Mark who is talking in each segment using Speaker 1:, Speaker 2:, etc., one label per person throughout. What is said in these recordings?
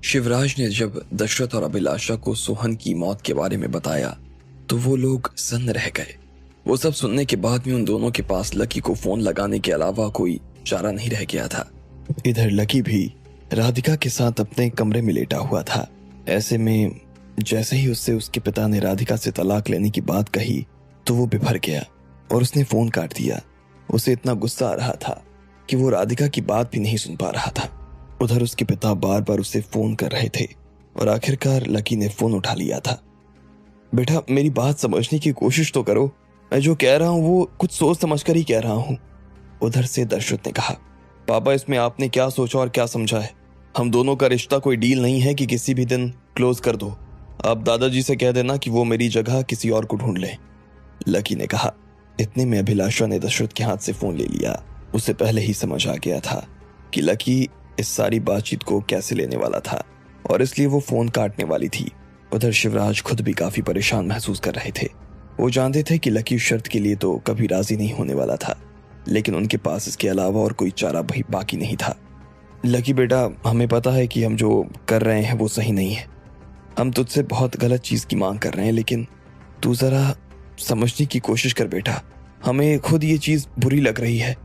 Speaker 1: शिवराज ने जब दशरथ और अभिलाषा को सोहन की मौत के बारे में बताया तो वो लोग सन्न रह गए। वो सब सुनने के बाद में उन दोनों के पास लकी को फोन लगाने के अलावा कोई चारा नहीं रह गया था। इधर लकी भी राधिका के साथ अपने कमरे में लेटा हुआ था। ऐसे में जैसे ही उससे उसके पिता ने राधिका से तलाक लेने की बात कही तो वो बिभर गया और उसने फोन काट दिया। उसे इतना गुस्सा आ रहा था कि वो राधिका की बात भी नहीं सुन पा रहा था। उधर उसके पिता बार बार उसे फोन कर रहे थे और आखिरकार लकी ने फोन उठा लिया था। बेटा, मेरी बात समझने की कोशिश तो करो। मैं जो कह रहा हूँ वो कुछ सोच समझ कर ही कह रहा हूँ। उधर से दशरथ ने कहा, पापा, इसमें आपने क्या सोचा और क्या समझा है? हम दोनों का रिश्ता कोई डील नहीं है कि किसी भी दिन क्लोज कर दो। आप दादाजी से कह देना कि वो मेरी जगह किसी और को ढूंढ लें, लकी ने कहा। इतने में अभिलाषा ने दशरथ के हाथ से फोन ले लिया। उसे पहले ही समझ आ गया था कि लकी इस सारी बातचीत को कैसे लेने वाला था और इसलिए वो फोन काटने वाली थी। उधर शिवराज खुद भी काफी परेशान महसूस कर रहे थे। वो जानते थे कि लकी शर्त के लिए तो कभी राजी नहीं होने वाला था, लेकिन उनके पास इसके अलावा और कोई चारा भी बाकी नहीं था। लकी बेटा, हमें पता है कि हम जो कर रहे हैं वो सही नहीं है। हम तुझसे बहुत गलत चीज की मांग कर रहे हैं, लेकिन तू जरा समझने की कोशिश कर बेटा। हमें खुद ये चीज बुरी लग रही है।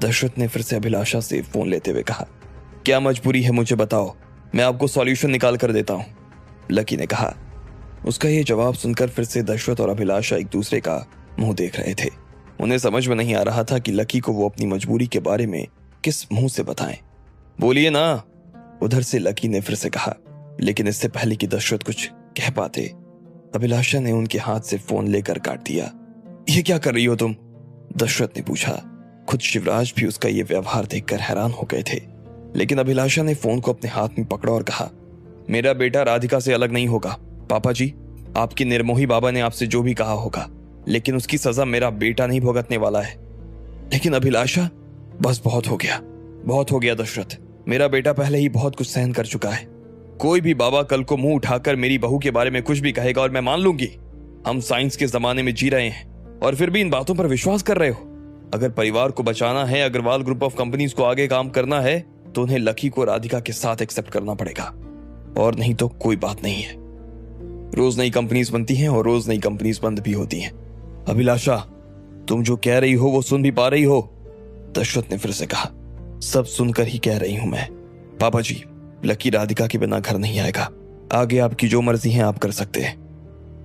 Speaker 1: दशरथ ने फिर से अभिलाषा से फोन लेते हुए कहा, क्या मजबूरी है मुझे बताओ, मैं आपको सॉल्यूशन निकाल कर देता हूं, लकी ने कहा। उसका ये जवाब सुनकर फिर से दशरथ और अभिलाषा एक दूसरे का मुंह देख रहे थे। उन्हें समझ में नहीं आ रहा था कि लकी को वो अपनी मजबूरी के बारे में किस मुंह से बताएं। बोलिए ना, उधर से लकी ने फिर से कहा। लेकिन इससे पहले कि दशरथ कुछ कह पाते, अभिलाषा ने उनके हाथ से फोन लेकर काट दिया। ये क्या कर रही हो तुम? दशरथ ने पूछा। खुद शिवराज भी उसका ये व्यवहार देखकर हैरान हो गए थे, लेकिन अभिलाषा ने फोन को अपने हाथ में पकड़ा और कहा, मेरा बेटा राधिका से अलग नहीं होगा। पापा जी, आपके निर्मोही बाबा ने आपसे जो भी कहा होगा, लेकिन उसकी सजा मेरा बेटा नहीं भुगतने वाला है। लेकिन अभिलाषा, बस बहुत हो गया, बहुत हो गया दशरथ। मेरा बेटा पहले ही बहुत कुछ सहन कर चुका है। कोई भी बाबा कल को मुंह उठाकर मेरी बहू के बारे में कुछ भी कहेगा और मैं मान लूंगी। हम साइंस के जमाने में जी रहे हैं और फिर भी इन बातों पर विश्वास कर रहे हो। अगर परिवार को बचाना है, अग्रवाल ग्रुप ऑफ कंपनीज को आगे काम करना है, तो उन्हें लकी को राधिका के साथ एक्सेप्ट करना पड़ेगा, और नहीं तो कोई बात नहीं है। रोज नई कंपनीज बनती हैं और रोज नई कंपनीज बंद भी होती हैं। अभिलाषा, तुम जो कह रही हो वो सुन भी पा रही हो? दशरथ ने फिर से कहा। सब सुनकर ही कह रही हूं मैं। पापा जी, लकी राधिका के बिना घर नहीं आएगा। आगे आपकी जो मर्जी है आप कर सकते हैं,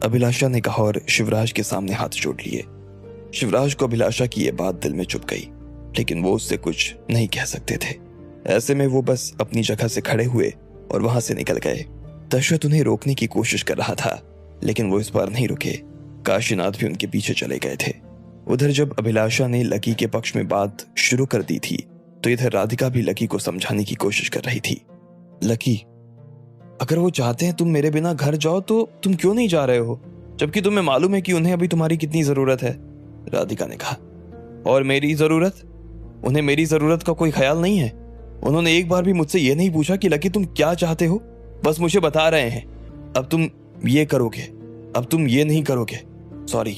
Speaker 1: अभिलाषा ने कहा और शिवराज के सामने हाथ जोड़ लिए। शिवराज को अभिलाषा की यह बात दिल में चुभ गई, लेकिन वो उससे कुछ नहीं कह सकते थे। ऐसे में वो बस अपनी जगह से खड़े हुए और वहां से निकल गए। दशरथ उन्हें रोकने की कोशिश कर रहा था, लेकिन वो इस बार नहीं रुके। काशीनाथ भी उनके पीछे चले गए थे। उधर जब अभिलाषा ने लकी के पक्ष में बात शुरू कर दी थी, तो इधर राधिका भी लकी को समझाने की कोशिश कर रही थी। लकी, अगर वो चाहते हैं तुम मेरे बिना घर जाओ तो तुम क्यों नहीं जा रहे हो, जबकि तुम्हें मालूम है कि उन्हें अभी तुम्हारी कितनी जरूरत है, राधिका ने कहा। और मेरी जरूरत? उन्हें मेरी जरूरत का कोई ख्याल नहीं है। उन्होंने एक बार भी मुझसे यह नहीं पूछा कि लकी तुम क्या चाहते हो। बस मुझे बता रहे हैं, अब तुम ये करोगे, अब तुम ये नहीं करोगे। सॉरी,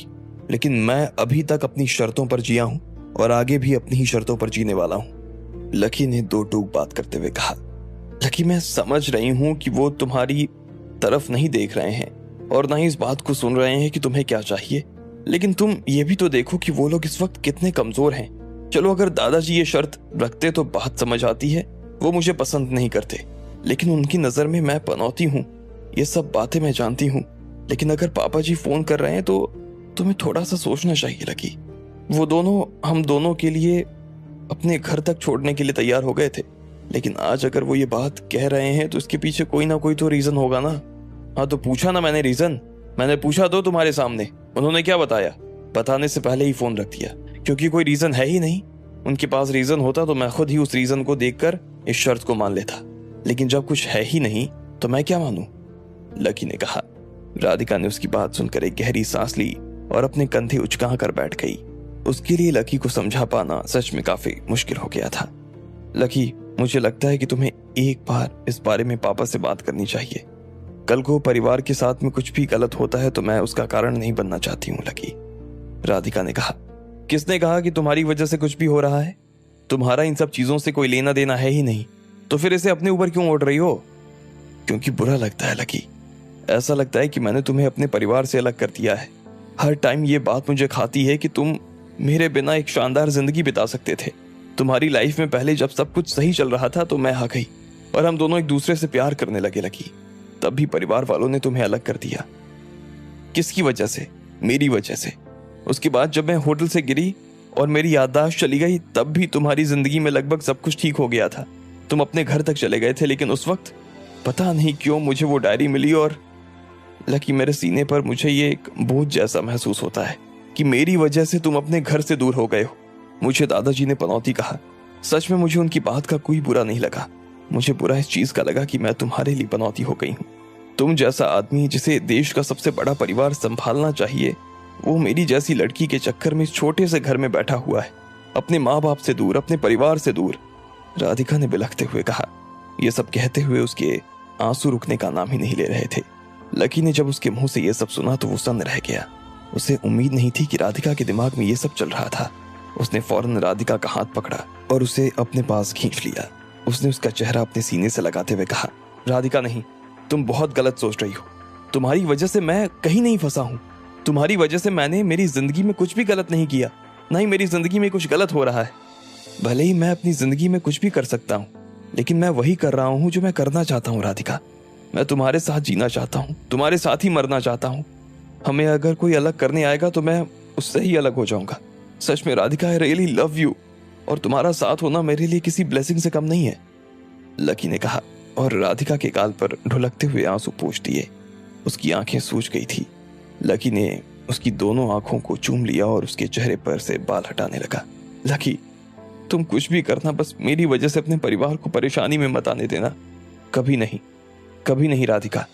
Speaker 1: लेकिन मैं अभी तक अपनी शर्तों पर जिया हूं और आगे भी अपनी ही शर्तों पर जीने वाला हूं, लकी ने दो टूक बात करते हुए कहा। लकी, मैं समझ रही हूं कि वो तुम्हारी तरफ नहीं देख रहे हैं और ना ही इस बात को सुन रहे हैं कि तुम्हें क्या चाहिए, लेकिन तुम ये भी तो देखो कि वो लोग इस वक्त कितने कमजोर हैं। चलो, अगर दादाजी ये शर्त रखते तो बात समझ आती है। वो मुझे पसंद नहीं करते, लेकिन उनकी नजर में मैं पनौती हूँ। ये सब बातें मैं जानती हूँ, लेकिन अगर पापा जी फोन कर रहे हैं तो तुम्हें थोड़ा सा सोचना चाहिए लकी। वो दोनों हम दोनों के लिए अपने घर तक छोड़ने के लिए तैयार हो गए थे, लेकिन आज अगर वो ये बात कह रहे हैं तो इसके पीछे कोई ना कोई तो रीजन होगा ना। हाँ, तो पूछा ना मैंने रीजन, मैंने पूछा तो तुम्हारे सामने। उन्होंने क्या बताया? बताने से पहले ही फोन रख दिया, क्योंकि कोई रीजन है ही नहीं। उनके पास रीजन होता तो मैं खुद ही उस रीजन को देखकर इस शर्त को मान लेता, लेकिन जब कुछ है ही नहीं तो मैं क्या मानूं, लकी ने कहा। राधिका ने उसकी बात सुनकर एक गहरी सांस ली और अपने कंधे उचका कर बैठ गई। उसके लिए लकी को समझा पाना सच में काफी मुश्किल हो गया था। लकी, मुझे लगता है कि तुम्हें एक बार इस बारे में पापा से बात करनी चाहिए। कल को परिवार के साथ में कुछ भी गलत होता है तो मैं उसका कारण नहीं बनना चाहती हूँ, लकी, राधिका ने कहा। किसने कहा कि तुम्हारी वजह से कुछ भी हो रहा है? तुम्हारा इन सब चीजों से कोई लेना देना है ही नहीं, तो फिर इसे अपने ऊपर क्यों ओढ़ रही हो? क्योंकि बुरा लगता है लकी। ऐसा लगता है कि मैंने तुम्हें अपने परिवार से अलग कर दिया है। हर टाइम ये बात मुझे खाती है कि तुम मेरे बिना एक शानदार जिंदगी बिता सकते थे। तुम्हारी लाइफ में पहले जब सब कुछ सही चल रहा था तो मैं आ गई और हम दोनों एक दूसरे से प्यार करने लगे लकी। तब भी परिवार वालों ने तुम्हें अलग कर दिया। किसकी वजह से? मेरी वजह से। उसके बाद जब मैं होटल से गिरी और मेरी याददाश्त चली गई, तब भी तुम्हारी जिंदगी में लगभग सब कुछ ठीक हो गया था। तुम अपने घर तक चले गए थे, लेकिन उस वक्त पता नहीं क्यों मुझे वो डायरी मिली और लकी मेरे सीने पर मुझे ये एक बोझ जैसा महसूस होता है कि मेरी वजह से तुम अपने घर से दूर हो गए हो। मुझे दादाजी ने पनौती कहा। सच में मुझे उनकी बात का कोई बुरा नहीं लगा। मुझे बुरा इस चीज का लगा कि मैं तुम्हारे लिए पनौती हो गई हूँ। तुम जैसा आदमी जिसे देश का सबसे बड़ा परिवार संभालना चाहिए, वो मेरी जैसी लड़की के चक्कर में इस छोटे से घर में बैठा हुआ है, अपने माँ बाप से दूर, अपने परिवार से दूर। राधिका ने बिलखते हुए कहा। यह सब कहते हुए उसके आंसू रुकने का नाम ही नहीं ले रहे थे। लकी ने जब उसके मुंह से यह सब सुना तो वो सन्न रह गया। उसे उम्मीद नहीं थी कि राधिका के दिमाग में यह सब चल रहा था। उसने फौरन राधिका का हाथ पकड़ा और उसे अपने पास खींच लिया। उसने उसका चेहरा अपने सीने से लगाते हुए कहा, राधिका नहीं, तुम बहुत गलत सोच रही हो। तुम्हारी वजह से मैं कहीं नहीं फंसा हूं। तुम्हारी वजह से मैंने मेरी जिंदगी में कुछ भी गलत नहीं किया, ना ही मेरी जिंदगी में कुछ गलत हो रहा है। भले ही मैं अपनी जिंदगी में कुछ भी कर सकता हूं, लेकिन मैं वही कर रहा हूं जो मैं करना चाहता हूं राधिका। मैं तुम्हारे साथ जीना चाहता हूं, तुम्हारे साथ ही मरना चाहता हूं। हमें अगर कोई अलग करने आएगा तो मैं उससे ही अलग हो जाऊंगा। सच में Radhika, I really love you, और तुम्हारा साथ होना मेरे लिए किसी ब्लेसिंग से कम नहीं है, लकी ने कहा और राधिका के गाल पर ढुलकते हुए आंसू पोंछ दिए। उसकी आंखें सूज गई थी। लकी ने उसकी दोनों आंखों को चूम लिया और उसके चेहरे पर से बाल हटाने लगा। लकी, तुम कुछ भी करना, बस मेरी वजह से अपने परिवार को परेशानी में मत आने देना। कभी नहीं, कभी नहीं राधिका।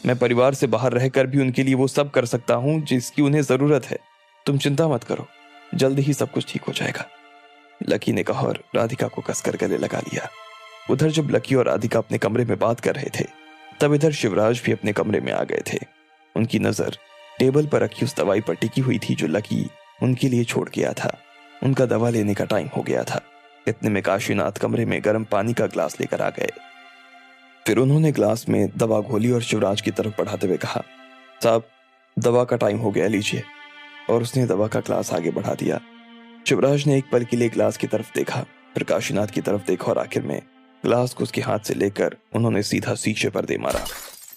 Speaker 1: मैं परिवार से बाहर रहकर भी उनके लिए वो सब कर सकता हूं जिसकी उन्हें जरूरत है। तुम चिंता मत करो, जल्द ही सब कुछ ठीक हो जाएगा, लकी ने कहा और राधिका को कसकर गले लगा लिया। उधर जब लकी और राधिका अपने कमरे में बात कर रहे थे, तब इधर शिवराज भी अपने कमरे में आ गए थे। उनकी नजर टेबल पर रखी उस दवाई पर टिकी हुई थी जो लकी उनके लिए छोड़ गया था। उनका दवा लेने का टाइम हो गया था। इतने में काशीनाथ कमरे में गर्म पानी का ग्लास लेकर आ गए। फिर उन्होंने ग्लास में दवा घोली और शिवराज की तरफ बढ़ाते हुए कहा, साहब, दवा का टाइम हो गया, लीजिए। और उसने दवा का ग्लास आगे बढ़ा दिया। शिवराज ने एक पल के लिए ग्लास की तरफ देखा, फिर काशीनाथ की तरफ देखा और आखिर में ग्लास को उसके हाथ से लेकर उन्होंने सीधा शीशे पर दे मारा।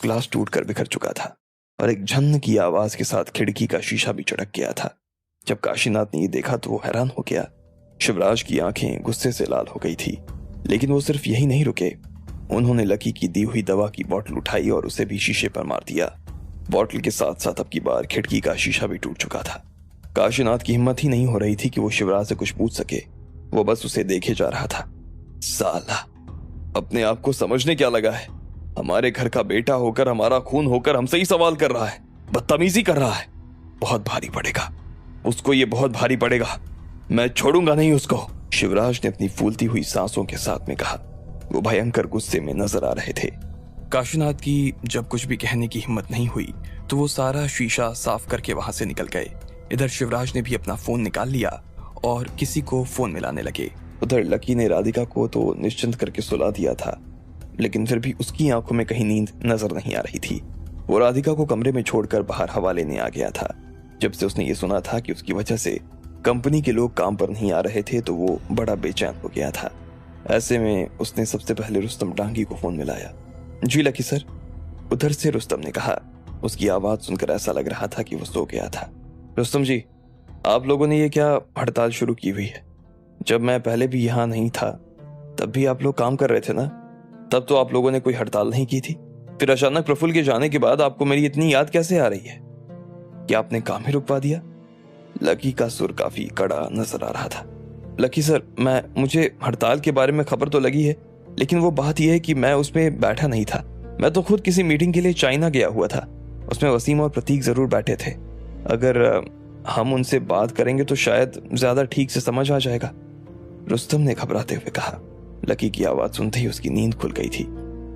Speaker 1: ग्लास टूटकर बिखर चुका था और एक झन्न की आवाज के साथ खिड़की का शीशा भी चटक गया था। जब काशीनाथ ने ये देखा तो वो हैरान हो गया। शिवराज की आंखें गुस्से से लाल हो गई थी, लेकिन वो सिर्फ यही नहीं रुके। उन्होंने लकी की दी हुई दवा की बोतल उठाई और उसे भी शीशे पर मार दिया। बोतल के साथ साथ अब की बार खिड़की का शीशा भी टूट चुका था। काशीनाथ की हिम्मत ही नहीं हो रही थी कि वो शिवराज से कुछ पूछ सके। वो बस उसे देखे जा रहा था। साला, अपने आप को समझने क्या लगा है? हमारे घर का बेटा होकर, हमारा खून होकर हमसे ही सवाल कर रहा है, बदतमीजी कर रहा है। बहुत भारी पड़ेगा उसको, ये बहुत भारी पड़ेगा। मैं छोड़ूंगा नहीं उसको, शिवराज ने अपनी फूलती हुई सांसों के साथ में कहा। वो भयंकर गुस्से में नजर आ रहे थे। काशीनाथ की जब कुछ भी कहने की हिम्मत नहीं हुई तो वो सारा शीशा साफ करके वहां से निकल गए। इधर शिवराज ने भी अपना फोन निकाल लिया और किसी को फोन मिलाने लगे। उधर लकी ने राधिका को तो निश्चिंत करके सुला दिया था, लेकिन फिर भी उसकी आंखों में कहीं नींद नजर नहीं आ रही थी। वो राधिका को कमरे में छोड़कर बाहर हवा लेने आ गया था। जब से उसने ये सुना था कि उसकी वजह से कंपनी के लोग काम पर नहीं आ रहे थे तो वो बड़ा बेचैन हो गया था। ऐसे में उसने सबसे पहले रुस्तम डांगी को फोन मिलाया। जी लकी सर, उधर से रुस्तम ने कहा। उसकी आवाज सुनकर ऐसा लग रहा था कि वो सो गया था। रुस्तम जी, आप लोगों ने ये क्या हड़ताल शुरू की हुई है? जब मैं पहले भी यहाँ नहीं था तब भी आप लोग काम कर रहे थे ना? तब तो आप लोगों ने कोई हड़ताल नहीं की थी। फिर अचानक प्रफुल्ल के जाने के बाद आपको मेरी इतनी याद कैसे आ रही है? क्या आपने काम ही रुकवा दिया? लकी का सुर काफी कड़ा नजर आ रहा था। लकी सर, मुझे हड़ताल के बारे में खबर तो लगी है, लेकिन वो बात यह है कि मैं उसमें बैठा नहीं था। मैं तो खुद किसी मीटिंग के लिए चाइना गया हुआ था। उसमें वसीम और प्रतीक जरूर बैठे थे। अगर हम उनसे बात करेंगे तो शायद ज्यादा ठीक से समझ आ जाएगा, रुस्तम ने घबराते हुए कहा। लकी की आवाज सुनते ही उसकी नींद खुल गई थी।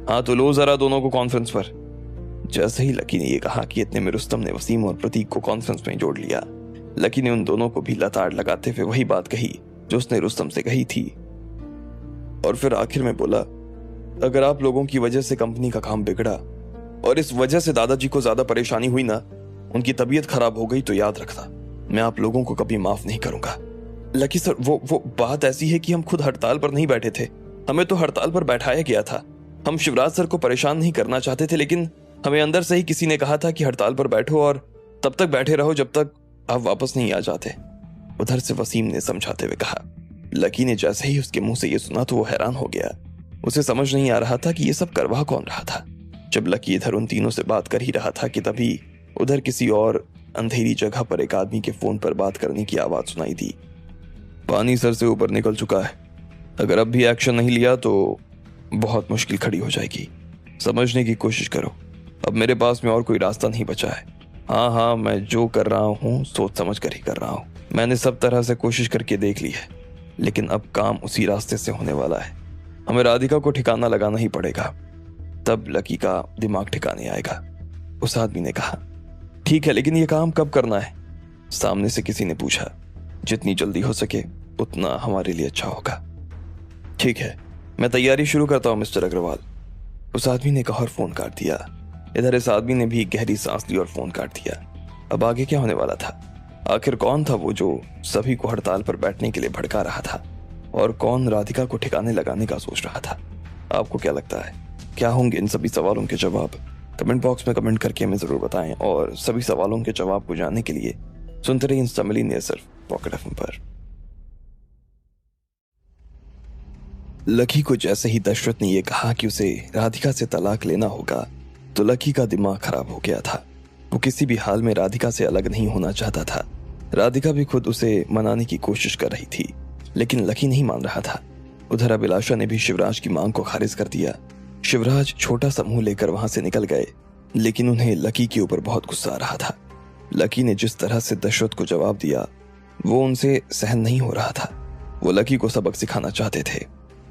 Speaker 1: हाँ तो लो जरा दोनों को कॉन्फ्रेंस पर। जैसे ही लकी ने यह कहा कि इतने में रुस्तम ने वसीम और प्रतीक को कॉन्फ्रेंस में जोड़ लिया। लकी ने उन दोनों को भी लताड़ लगाते हुए वही बात कही जो उसने रुस्तम से कही थी, और फिर आखिर में बोला, अगर आप लोगों की वजह से कंपनी का काम बिगड़ा और इस वजह से दादाजी को ज्यादा परेशानी हुई ना, उनकी तबीयत खराब हो गई, तो याद रखना मैं आप लोगों को कभी माफ नहीं करूंगा। लकी सर, वो बात ऐसी है कि हम खुद हड़ताल पर नहीं बैठे थे, हमें तो हड़ताल पर बैठाया गया था। हम शिवराज सर को परेशान नहीं करना चाहते थे, लेकिन हमें अंदर से ही किसी ने कहा था कि हड़ताल पर बैठो और तब तक बैठे रहो जब तक आप वापस नहीं आ जाते। उधर से वसीम ने समझाते हुए कहा। लकी ने जैसे ही उसके मुंह से ये सुना तो वो हैरान हो गया। उसे समझ नहीं आ रहा था कि ये सब करवा कौन रहा था। जब लकी इधर उन तीनों से बात कर ही रहा था कि तभी उधर किसी और अंधेरी जगह पर एक आदमी के फोन पर बात करने की आवाज सुनाई दी। पानी सर से ऊपर निकल चुका है, अगर अब भी एक्शन नहीं लिया तो बहुत मुश्किल खड़ी हो जाएगी। समझने की कोशिश करो, अब मेरे पास में और कोई रास्ता नहीं बचा है। हाँ, मैं जो कर रहा हूँ सोच समझ कर ही कर रहा हूँ। मैंने सब तरह से कोशिश करके देख ली है, लेकिन अब काम उसी रास्ते से होने वाला है। हमें राधिका को ठिकाना लगाना ही पड़ेगा, तब लकी का दिमाग ठिकाने आएगा। उस आदमी ने कहा, ठीक है, लेकिन ये काम कब करना है? सामने से किसी ने पूछा। जितनी जल्दी हो सके उतना हमारे लिए अच्छा होगा। ठीक है, मैं तैयारी शुरू करता हूँ मिस्टर अग्रवाल। उस आदमी ने कहा और फोन काट दिया। इधर इस आदमी ने भी गहरी सांस ली और फोन काट दिया। अब आगे क्या होने वाला था? आखिर कौन था वो जो सभी को हड़ताल पर बैठने के लिए भड़का रहा था, और कौन राधिका को ठिकाने लगाने का सोच रहा था? आपको क्या लगता है, क्या होंगे इन सभी सवालों के जवाब? कमेंट बॉक्स में कमेंट करके हमें जरूर बताएं, और सभी सवालों के जवाब को जानने के लिए सुनते रहिए इंस्टा मिलियनेयर सिर्फ पॉकेट एफएम पर। लकी को जैसे ही दशरथ ने यह कहा कि उसे राधिका से तलाक लेना होगा, तो लकी का दिमाग खराब हो गया था। वो किसी भी हाल में राधिका से अलग नहीं होना चाहता था। राधिका भी खुद उसे मनाने की कोशिश कर रही थी, लेकिन लकी नहीं मान रहा था। उधर अभिलाषा ने भी शिवराज की मांग को खारिज कर दिया। शिवराज छोटा सा मुंह लेकर वहां से निकल गए, लेकिन उन्हें लकी के ऊपर बहुत गुस्सा आ रहा था। लकी ने जिस तरह से दशरथ को जवाब दिया वो उनसे सहन नहीं हो रहा था। वो लकी को सबक सिखाना चाहते थे।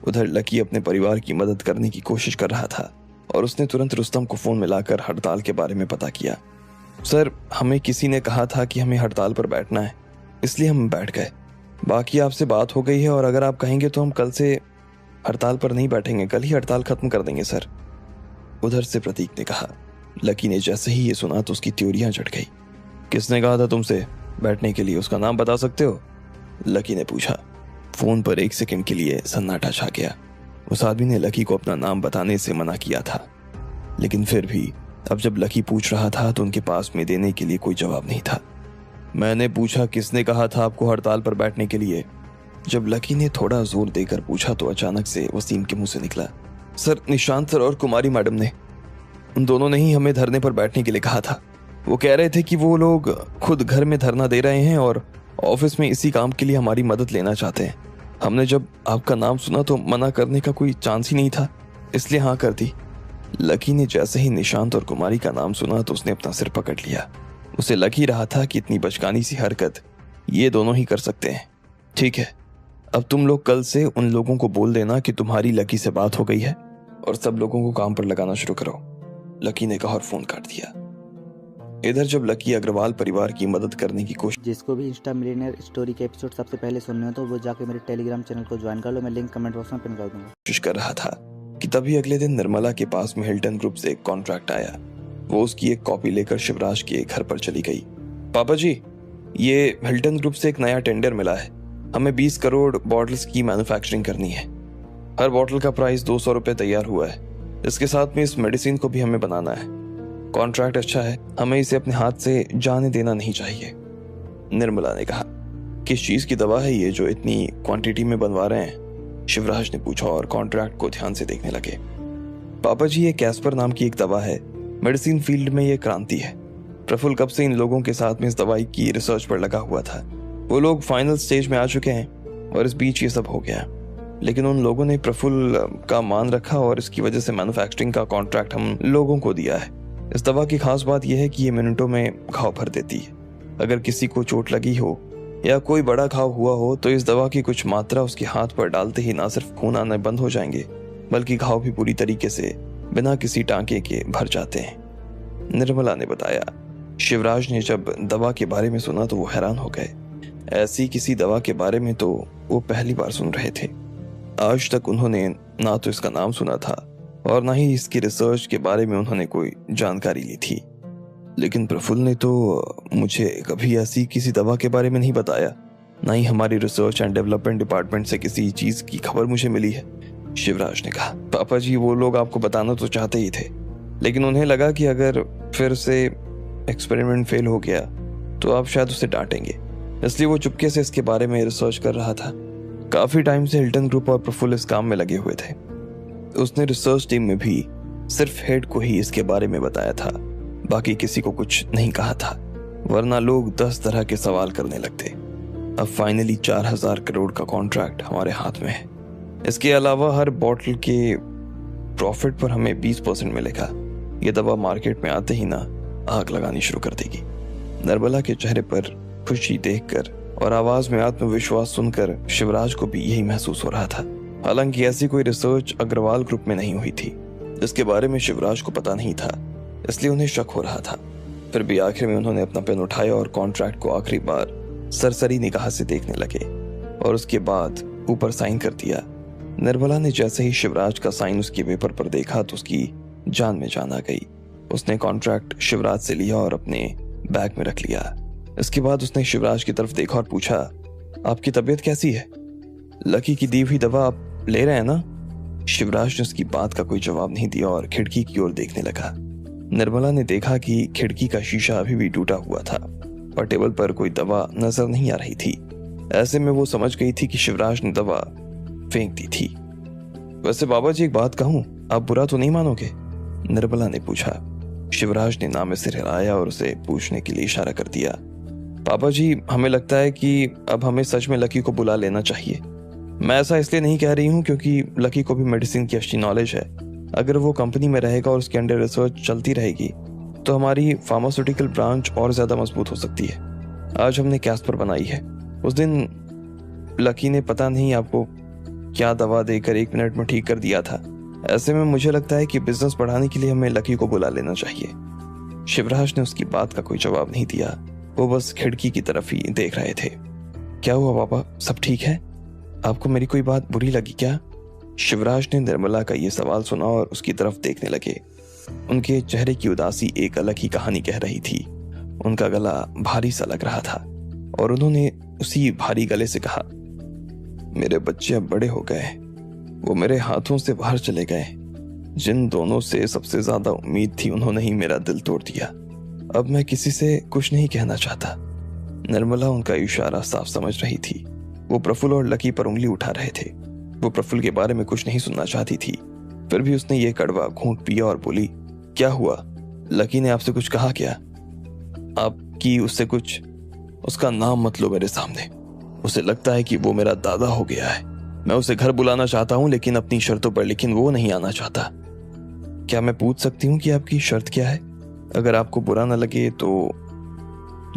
Speaker 1: उधर लकी अपने परिवार की मदद करने की कोशिश कर रहा था, और उसने तुरंत रुस्तम को फोन मिलाकर हड़ताल के बारे में पता किया। सर, हमें किसी ने कहा था कि हमें हड़ताल पर बैठना है, इसलिए हम बैठ गए। बाकी आपसे बात हो गई है, और अगर आप कहेंगे तो हम कल से हड़ताल पर नहीं बैठेंगे, कल ही हड़ताल खत्म कर देंगे सर। उधर से प्रतीक ने कहा। लकी ने जैसे ही ये सुना तो उसकी त्योरियां जट गई। किसने कहा था तुमसे बैठने के लिए, उसका नाम बता सकते हो? लकी ने पूछा। फोन पर एक सेकंड के लिए सन्नाटा छा गया। उस आदमी ने लकी को अपना नाम बताने से मना किया था, लेकिन फिर भी अब जब लकी पूछ रहा था तो उनके पास में देने के लिए कोई जवाब नहीं था। मैंने पूछा किसने कहा था आपको हड़ताल पर बैठने के लिए? जब लकी ने थोड़ा जोर देकर पूछा तो अचानक से वसीम के मुंह से निकला, सर, निशांत सर और कुमारी मैडम ने, उन दोनों ने ही हमें धरने पर बैठने के लिए कहा था। वो कह रहे थे कि वो लोग खुद घर में धरना दे रहे हैं और ऑफिस में इसी काम के लिए हमारी मदद लेना चाहते हैं। हमने जब आपका नाम सुना तो मना करने का कोई चांस ही नहीं था, इसलिए हाँ कर दी। लकी ने जैसे ही निशांत और कुमारी का नाम सुना तो उसने अपना सिर पकड़ लिया। उसे लग ही रहा था कि इतनी बचकानी सी हरकत ये दोनों ही कर सकते हैं। ठीक है, अब तुम लोग कल से उन लोगों को बोल देना कि तुम्हारी लकी से बात हो गई है और सब लोगों को काम पर लगाना शुरू करो, लकी ने कहा और फोन काट दिया। इधर जब लकी अग्रवाल परिवार की मदद करने की
Speaker 2: जिसको भी इंस्टा मिलियनेयर स्टोरी के एपिसोड सबसे पहले सुनने हो तो वो जाके मेरे टेलीग्राम चैनल को ज्वाइन कर लो, मैं लिंक कमेंट बॉक्स में पिन कर दूंगा।
Speaker 1: कोशिश कर रहा था कि तभी अगले दिन निर्मला के पास में हिल्टन ग्रुप से एक कॉन्ट्रैक्ट आया। वो उसकी एक कॉपी लेकर शिवराज के घर पर चली गई। पापा जी, ये हिल्टन ग्रुप से एक नया टेंडर मिला है, हमें 20 करोड़ बॉटल्स की मैन्युफैक्चरिंग करनी है। हर बॉटल का प्राइस 200 रुपए तैयार हुआ है। इसके साथ में इस मेडिसिन को भी हमें बनाना है। कॉन्ट्रैक्ट अच्छा है, हमें इसे अपने हाथ से जाने देना नहीं चाहिए। निर्मला ने कहा, किस चीज की दवा है ये जो इतनी क्वांटिटी में बनवा रहे हैं? शिवराज ने पूछा और कॉन्ट्रैक्ट को ध्यान से देखने लगे। पापा जी, ये कैस्पर नाम की एक दवा है, मेडिसिन फील्ड में ये क्रांति है। प्रफुल्ल कब से इन लोगों के साथ में इस दवाई की रिसर्च पर लगा हुआ था। वो लोग फाइनल स्टेज में आ चुके हैं और इस बीच ये सब हो गया, लेकिन उन लोगों ने प्रफुल्ल का मान रखा और इसकी वजह से मैन्युफैक्चरिंग का कॉन्ट्रैक्ट हम लोगों को दिया है। इस दवा की खास बात यह है कि ये मिनटों में घाव भर देती है। अगर किसी को चोट लगी हो या कोई बड़ा घाव हुआ हो तो इस दवा की कुछ मात्रा उसके हाथ पर डालते ही ना सिर्फ खून आना बंद हो जाएंगे, बल्कि घाव भी पूरी तरीके से बिना किसी टांके के भर जाते हैं, निर्मला ने बताया। शिवराज ने जब दवा के बारे में सुना तो वो हैरान हो गए। ऐसी किसी दवा के बारे में तो वो पहली बार सुन रहे थे। आज तक उन्होंने ना तो इसका नाम सुना था और ना ही इसकी रिसर्च के बारे में उन्होंने कोई जानकारी ली थी। लेकिन प्रफुल्ल ने तो मुझे कभी ऐसी किसी दवा के बारे में नहीं बताया, ना ही हमारी रिसर्च एंड डेवलपमेंट डिपार्टमेंट से किसी चीज की खबर मुझे मिली है, शिवराज ने कहा। पापा जी वो लोग आपको बताना तो चाहते ही थे, लेकिन उन्हें लगा कि अगर फिर से एक्सपेरिमेंट फेल हो गया तो आप शायद उसे डांटेंगे, इसलिए वो चुपके से इसके बारे में रिसर्च कर रहा था। काफी टाइम से हिल्टन ग्रुप और प्रफुल्ल इस काम में लगे हुए थे। उसने रिसर्च टीम में भी सिर्फ हेड को ही इसके बारे में बताया था, बाकी किसी को कुछ नहीं कहा था, वरना लोग 10 तरह के सवाल करने लगते। अब फाइनली 4000 करोड़ का कॉन्ट्रैक्ट हमारे हाथ में है। इसके अलावा हर बॉटल के प्रॉफिट पर हमें 20% मिलेगा। ये दवा मार्केट में आते ही ना आग लगानी शुरू कर देगी। निर्मला के चेहरे पर खुशी देखकर और आवाज में आत्मविश्वास सुनकर शिवराज को भी यही महसूस हो रहा था। हालांकि ऐसी कोई रिसर्च अग्रवाल ग्रुप में नहीं हुई थी, इसके बारे में शिवराज को पता नहीं था, इसलिए उन्हें शक हो रहा था। फिर भी आखिर में उन्होंने अपना पेन उठाया और कॉन्ट्रैक्ट को आखिरी बार सरसरी निगाह से देखने लगे और उसके बाद ऊपर साइन कर दिया। निर्मला ने जैसे ही शिवराज का साइन उसके पेपर पर देखा तो उसकी जान में जान आ गई। उसने कॉन्ट्रैक्ट शिवराज से लिया और अपने बैग में रख लिया। इसके बाद उसने शिवराज की तरफ देखा और पूछा, आपकी तबीयत कैसी है? लकी की दी हुई दवा आप ले रहे हैं ना? शिवराज ने उसकी बात का कोई जवाब नहीं दिया और खिड़की की ओर देखने लगा। निर्मला ने देखा कि खिड़की का शीशा अभी भी टूटा हुआ था और टेबल पर कोई दवा नजर नहीं आ रही थी। ऐसे में वो समझ गई थी कि शिवराज ने दवा फेंक दी थी। वैसे बाबा जी एक बात कहूं, आप बुरा तो नहीं मानोगे? निर्मला ने पूछा। शिवराज ने नाम में सिर हिलाया और उसे पूछने के लिए इशारा कर दिया। पापा जी हमें लगता है कि अब हमें सच में लकी को बुला लेना चाहिए। मैं ऐसा इसलिए नहीं कह रही हूँ क्योंकि लकी को भी मेडिसिन की अच्छी नॉलेज है। अगर वो कंपनी में रहेगा और उसके अंडर रिसर्च चलती रहेगी तो हमारी फार्मास्यूटिकल ब्रांच और ज्यादा मजबूत हो सकती है। आज हमने कैस्पर बनाई है, उस दिन लकी ने पता नहीं आपको क्या दवा देकर 1 मिनट में ठीक कर दिया था। ऐसे में मुझे लगता है कि बिजनेस बढ़ाने के लिए हमें लकी को बुला लेना चाहिए। शिवराज ने उसकी बात का कोई जवाब नहीं दिया, वो बस खिड़की की तरफ ही देख रहे थे। क्या हुआ पापा, सब ठीक है? आपको मेरी कोई बात बुरी लगी क्या? शिवराज ने निर्मला का ये सवाल सुना और उसकी तरफ देखने लगे। उनके चेहरे की उदासी एक अलग ही कहानी कह रही थी। उनका गला भारी सा लग रहा था और उन्होंने उसी भारी गले से कहा, मेरे बच्चे अब बड़े हो गए, वो मेरे हाथों से बाहर चले गए। जिन दोनों से सबसे ज्यादा उम्मीद थी उन्होंने ही मेरा दिल तोड़ दिया। अब मैं किसी से कुछ नहीं कहना चाहता। निर्मला उनका इशारा साफ समझ रही थी। वो प्रफुल्ल और लकी पर उंगली उठा रहे थे। वो प्रफुल्ल के बारे में कुछ नहीं सुनना चाहती थी, फिर भी उसने ये कड़वा घूंट पिया और बोली, क्या हुआ? लकी ने आपसे कुछ कहा क्या? आपकी उससे कुछ? उसका नाम मत लो मेरे सामने। उसे लगता है कि वो मेरा दादा हो गया है। मैं उसे घर बुलाना चाहता हूँ लेकिन अपनी शर्तों पर, लेकिन वो नहीं आना चाहता। क्या मैं पूछ सकती हूँ कि आपकी शर्त क्या है? अगर आपको बुरा न लगे तो।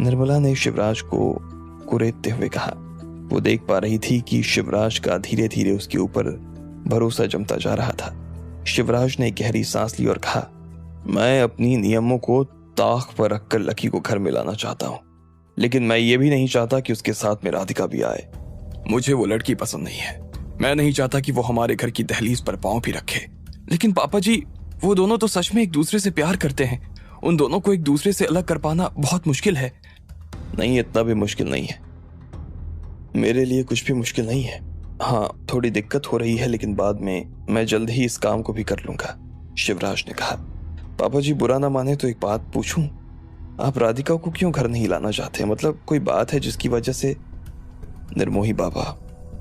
Speaker 1: निर्मला ने शिवराज को कुरेदते हुए कहा। वो देख पा रही थी कि शिवराज का धीरे धीरे उसके ऊपर भरोसा जमता जा रहा था। शिवराज ने गहरी सांस ली और कहा, मैं अपनी नियमों को ताक पर रखकर लकी को घर में लाना चाहता हूँ, लेकिन मैं ये भी नहीं चाहता कि उसके साथ में राधिका भी आए। मुझे वो लड़की पसंद नहीं है। मैं नहीं चाहता कि वो हमारे घर की दहलीज पर पांव भी रखे। लेकिन पापा जी, वो दोनों तो सच में एक दूसरे से प्यार करते हैं। उन दोनों को एक दूसरे से अलग कर पाना बहुत मुश्किल है। नहीं, इतना भी मुश्किल नहीं है। मेरे लिए कुछ भी मुश्किल नहीं है। हाँ, थोड़ी दिक्कत हो रही है, लेकिन बाद में मैं जल्द ही इस काम को भी कर लूंगा, शिवराज ने कहा। पापा जी बुरा ना माने तो एक बात पूछूं, आप राधिका को क्यों घर नहीं लाना चाहते? मतलब कोई बात है जिसकी वजह से? निर्मोही बाबा,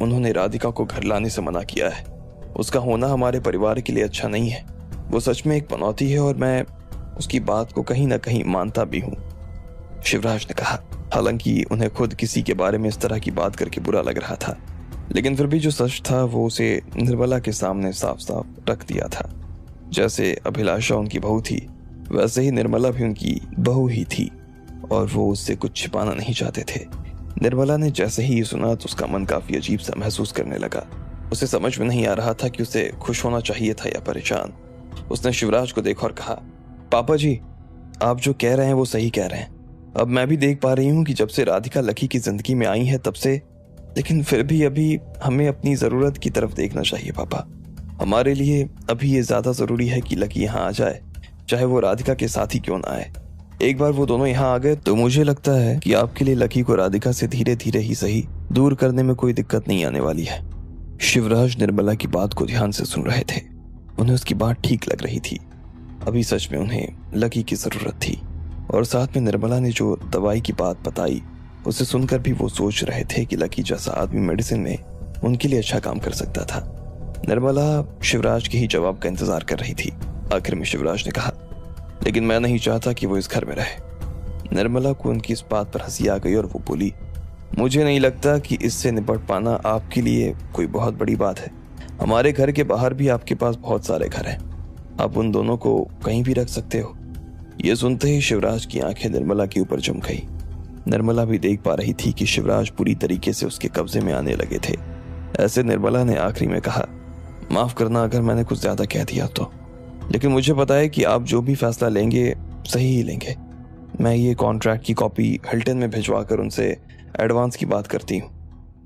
Speaker 1: उन्होंने राधिका को घर लाने से मना किया है। उसका होना हमारे परिवार के लिए अच्छा नहीं है। वो सच में एक पनौती है और मैं उसकी बात को कहीं ना कहीं मानता भी हूँ, शिवराज ने कहा। हालांकि उन्हें खुद किसी के बारे में इस तरह की बात करके बुरा लग रहा था, लेकिन फिर भी जो सच था वो उसे निर्मला के सामने साफ साफ रख दिया था। जैसे अभिलाषा उनकी बहू थी, वैसे ही निर्मला भी उनकी बहू ही थी और वो उससे कुछ छिपाना नहीं चाहते थे। निर्मला ने जैसे ही ये सुना तो उसका मन काफी अजीब सा महसूस करने लगा। उसे समझ में नहीं आ रहा था कि उसे खुश होना चाहिए था या परेशान। उसने शिवराज को देखा और कहा, पापा जी, आप जो कह रहे हैं वो सही कह रहे हैं। अब मैं भी देख पा रही हूँ कि जब से राधिका लकी की जिंदगी में आई है तब से, लेकिन फिर भी अभी हमें अपनी जरूरत की तरफ देखना चाहिए पापा। हमारे लिए अभी ये ज्यादा जरूरी है कि लकी यहाँ आ जाए, चाहे वो राधिका के साथ ही क्यों ना आए। एक बार वो दोनों यहाँ आ गए तो मुझे लगता है कि आपके लिए लकी को राधिका से धीरे धीरे ही सही दूर करने में कोई दिक्कत नहीं आने वाली है। शिवराज निर्मला की बात को ध्यान से सुन रहे थे। उन्हें उसकी बात ठीक लग रही थी। अभी सच में उन्हें लकी की जरूरत थी, और साथ में निर्मला ने जो दवाई की बात बताई उसे सुनकर भी वो सोच रहे थे कि लकी जैसा आदमी मेडिसिन में उनके लिए अच्छा काम कर सकता था। निर्मला शिवराज के ही जवाब का इंतजार कर रही थी। आखिर में शिवराज ने कहा, लेकिन मैं नहीं चाहता कि वो इस घर में रहे। निर्मला को उनकी इस बात पर हंसी आ गई और वो बोली, मुझे नहीं लगता कि इससे निपट पाना आपके लिए कोई बहुत बड़ी बात है। हमारे घर के बाहर भी आपके पास बहुत सारे घर हैं, आप उन दोनों को कहीं भी रख सकते हो। ये सुनते ही शिवराज की आंखें निर्मला के ऊपर जम गई। निर्मला भी देख पा रही थी कि शिवराज पूरी तरीके से उसके कब्जे में आने लगे थे। ऐसे निर्मला ने आखिरी में कहा, माफ करना अगर मैंने कुछ ज्यादा कह दिया तो, लेकिन मुझे पता है कि आप जो भी फैसला लेंगे सही ही लेंगे। मैं ये कॉन्ट्रैक्ट की कॉपी हिल्टन में भिजवा कर उनसे एडवांस की बात करती हूँ।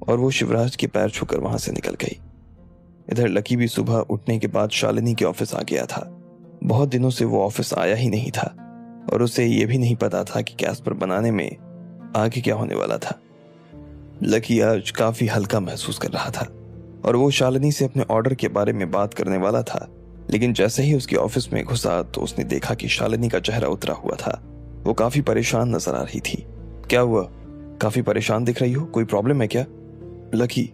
Speaker 1: और वो शिवराज के पैर छूकर वहां से निकल गई। इधर लकी भी सुबह उठने के बाद शालिनी के ऑफिस आ गया था। बहुत दिनों से वो ऑफिस आया ही नहीं था, और उसे ये भी नहीं पता था कि कैस्पर बनाने में आगे क्या होने वाला था। लकी आज काफी हल्का महसूस कर रहा था, और वो शालिनी से अपने ऑर्डर के बारे में बात करने वाला था, लेकिन जैसे ही उसके ऑफिस में घुसा तो उसने देखा कि शालिनी का चेहरा उतरा हुआ था। वो काफी परेशान नजर आ रही थी। क्या हुआ, काफी परेशान दिख रही हो, कोई प्रॉब्लम है क्या? लकी,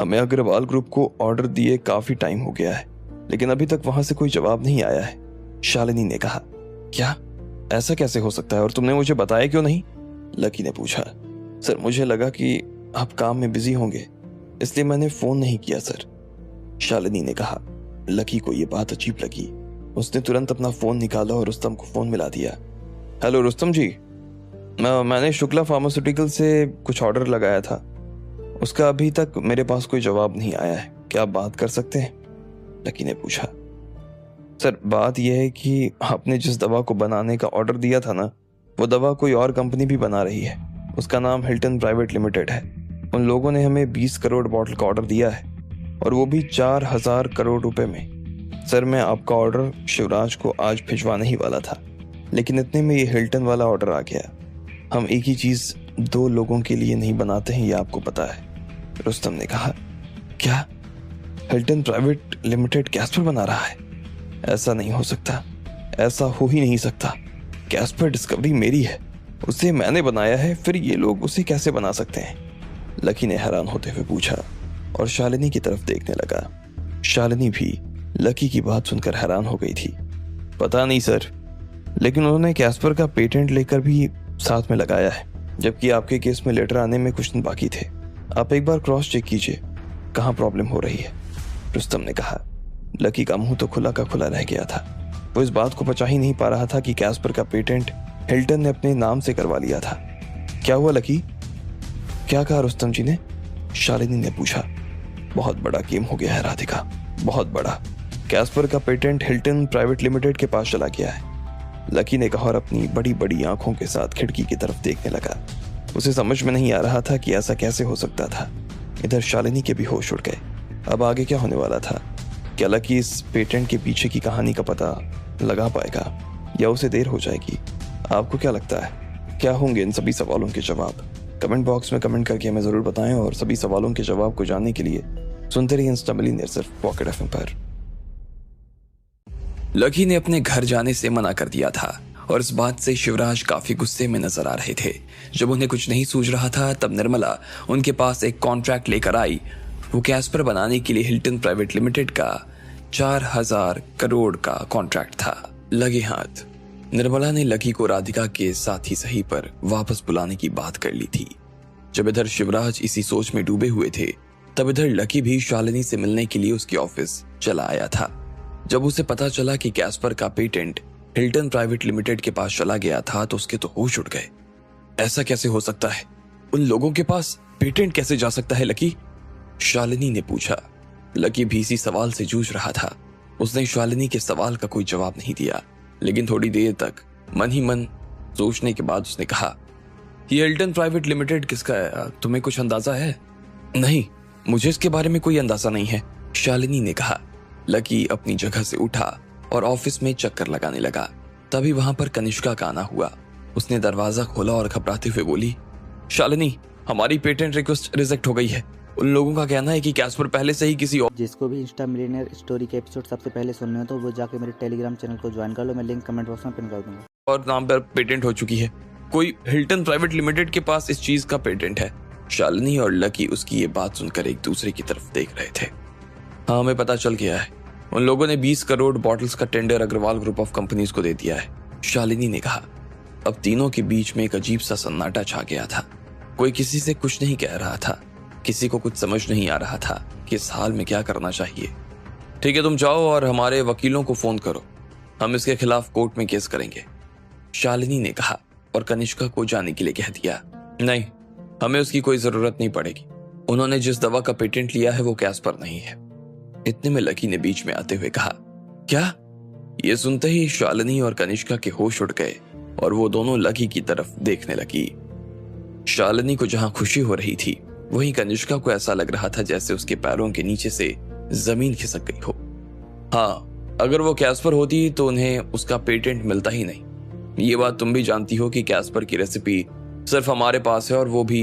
Speaker 1: हमें अग्रवाल ग्रुप को ऑर्डर दिए काफी टाइम हो गया है, लेकिन अभी तक वहां से कोई जवाब नहीं आया है, शालिनी ने कहा। क्या, ऐसा कैसे हो सकता है, और तुमने मुझे बताया क्यों नहीं? लकी ने पूछा। सर, मुझे लगा कि आप काम में बिजी होंगे, इसलिए मैंने फोन नहीं किया सर, शालिनी ने कहा। लकी को यह बात अजीब लगी। उसने तुरंत अपना फोन निकाला और रुस्तम को फोन मिला दिया। हेलो रुस्तम जी, मैंने शुक्ला फार्मास्यूटिकल से कुछ ऑर्डर लगाया था, उसका अभी तक मेरे पास कोई जवाब नहीं आया है, क्या आप बात कर सकते हैं? लकी ने पूछा। सर, बात यह है कि आपने जिस दवा को बनाने का ऑर्डर दिया था ना, वो दवा कोई और कंपनी भी बना रही है, उसका नाम हिल्टन प्राइवेट लिमिटेड है। उन लोगों ने हमें 20 करोड़ बॉटल का ऑर्डर दिया है, और वो भी 4000 करोड़ रुपए में। सर, मैं आपका ऑर्डर शिवराज को आज भिजवाने ही वाला था, लेकिन इतने में ये हिल्टन वाला ऑर्डर आ गया। हम एक ही चीज 2 लोगों के लिए नहीं बनाते हैं, ये आपको पता है, रुस्तम ने कहा। क्या, हिल्टन प्राइवेट लिमिटेड कैस्पर बना रहा है? ऐसा नहीं हो सकता, ऐसा हो ही नहीं सकता। कैस्पर डिस्कवरी मेरी है, उसे मैंने बनाया है, फिर ये लोग उसे कैसे बना सकते हैं? लकी ने हैरान होते हुए पूछा और शालिनी की तरफ देखने लगा। शालिनी भी लकी की बात सुनकर हैरान हो गई थी। पता नहीं सर, लेकिन उन्होंने कैस्पर का पेटेंट लेकर भी साथ में लगाया है, जबकि आपके केस में लेटर आने में कुछ दिन बाकी थे। आप एक बार क्रॉस चेक कीजिए कहाँ प्रॉब्लम हो रही है, रुस्तम ने कहा। लकी का मुंह तो खुला का खुला रह गया था। वो इस बात को पचा ही नहीं पा रहा था कि कैस्पर का पेटेंट हिल्टन ने अपने नाम से करवा लिया था। क्या हुआ लकी, क्या कहा रुस्तम जी ने? शालिनी ने पूछा। बहुत बड़ा गेम हो गया है राधिका, बहुत बड़ा। कैस्पर का पेटेंट हिल्टन प्राइवेट लिमिटेड के पास चला गया है, लकी ने कहा और अपनी बड़ी बड़ी आंखों के साथ खिड़की की तरफ देखने लगा। उसे समझ में नहीं आ रहा था कि ऐसा कैसे हो सकता था। इधर शालिनी के भी होश उड़ गए। अब आगे क्या होने वाला था? क्या लकी इस पेटेंट के पीछे की कहानी का पता लगा पाएगा या उसे देर हो जाएगी? आपको क्या लगता है, क्या होंगे इन सभी सवालों के जवाब? कमेंट बॉक्स में कमेंट करके हमें जरूर बताएं, और सभी सवालों के जवाब को जानने के लिए सुनते रहिए इंस्टा मिलियनेयर सिर्फ पॉकेट एफएम पर। लकी ने अपने घर जाने से मना कर दिया था, और इस बात से शिवराज काफी गुस्से में नजर आ रहे थे। जब उन्हें कुछ नहीं सूझ रहा था, तब निर्मला उनके पास एक कॉन्ट्रैक्ट लेकर आई। वो कैस्पर बनाने के लिए हिल्टन प्राइवेट लिमिटेड का 4000 करोड़ का कॉन्ट्रैक्ट था। लगे हाथ निर्मला ने लकी को राधिका के साथ ही सही पर वापस बुलाने की बात कर ली थी। जब इधर शिवराज इसी सोच में डूबे हुए थे, तब इधर लकी भी शालिनी से मिलने के लिए उसके ऑफिस चला आया था। जब उसे पता चला कि कैस्पर का पेटेंट हिल्टन प्राइवेट लिमिटेड के पास चला गया था, तो उसके तो होश उड़ गए। ऐसा कैसे हो सकता है? उन लोगों के पास पेटेंट कैसे जा सकता है लकी? शालिनी ने पूछा। लकी भी इसी सवाल से जूझ रहा था। उसने शालिनी के सवाल का कोई जवाब नहीं दिया, लेकिन थोड़ी देर तक मन ही मन सोचने के बाद उसने कहा, ये हिल्टन प्राइवेट लिमिटेड किसका है, तुम्हें कुछ अंदाजा है? नहीं, मुझे इसके बारे में कोई अंदाजा नहीं है, शालिनी ने कहा। लकी अपनी जगह से उठा और ऑफिस में चक्कर लगाने लगा। तभी वहां पर कनिष्का का आना हुआ। उसने दरवाजा खोला और घबराते हुए बोली, शालिनी, हमारी पेटेंट रिक्वेस्ट रिजेक्ट हो गई है। उन लोगों का कहना है कि कैस्पर पहले से ही किसी
Speaker 2: जिसको भी इंस्टा मिलियनेयर स्टोरी के एपिसोड सबसे पहले सुनने हो तो वो जाके मेरे टेलीग्राम चैनल को ज्वाइन कर लो। मैं लिंक कमेंट बॉक्स में पिन कर दूंगा।
Speaker 1: और नाम पर पेटेंट हो चुकी है। कोई हिल्टन प्राइवेट लिमिटेड के पास इस चीज का पेटेंट है। शालिनी और लकी उसकी ये बात सुनकर एक दूसरे की तरफ देख रहे थे। हाँ, हमें पता चल गया है। उन लोगों ने 20 करोड़ बॉटल्स का tender Agarwal group of companies को दे दिया है, शालिनी ने कहा। अब तीनों के बीच में एक अजीब सा सन्नाटा छा गया था। कोई किसी से कुछ नहीं कह रहा था। किसी को कुछ समझ नहीं आ रहा था कि इस हाल में क्या करना चाहिए। ठीक है, तुम जाओ और हमारे वकीलों को फोन करो, हम इसके खिलाफ कोर्ट में केस करेंगे, शालिनी ने कहा और कनिष्का को जाने के लिए कह दिया। नहीं, हमें उसकी कोई जरूरत नहीं पड़ेगी। उन्होंने जिस दवा का पेटेंट लिया है वो कैस्पर नहीं है। इतने में लकी ने बीच में आते हुए कहा, क्या? ये सुनते ही शालिनी और कनिष्का के होश उड़ गए और वो दोनों लकी की तरफ देखने लगी। शालिनी को जहां खुशी हो रही थी, वहीं कनिष्का को ऐसा लग रहा था जैसे उसके पैरों के नीचे से जमीन खिसक गई हो। हाँ, अगर वो कैस्पर होती तो उन्हें उसका पेटेंट मिलता ही नहीं। ये बात तुम भी जानती हो कि कैस्पर की रेसिपी सिर्फ हमारे पास है और वो भी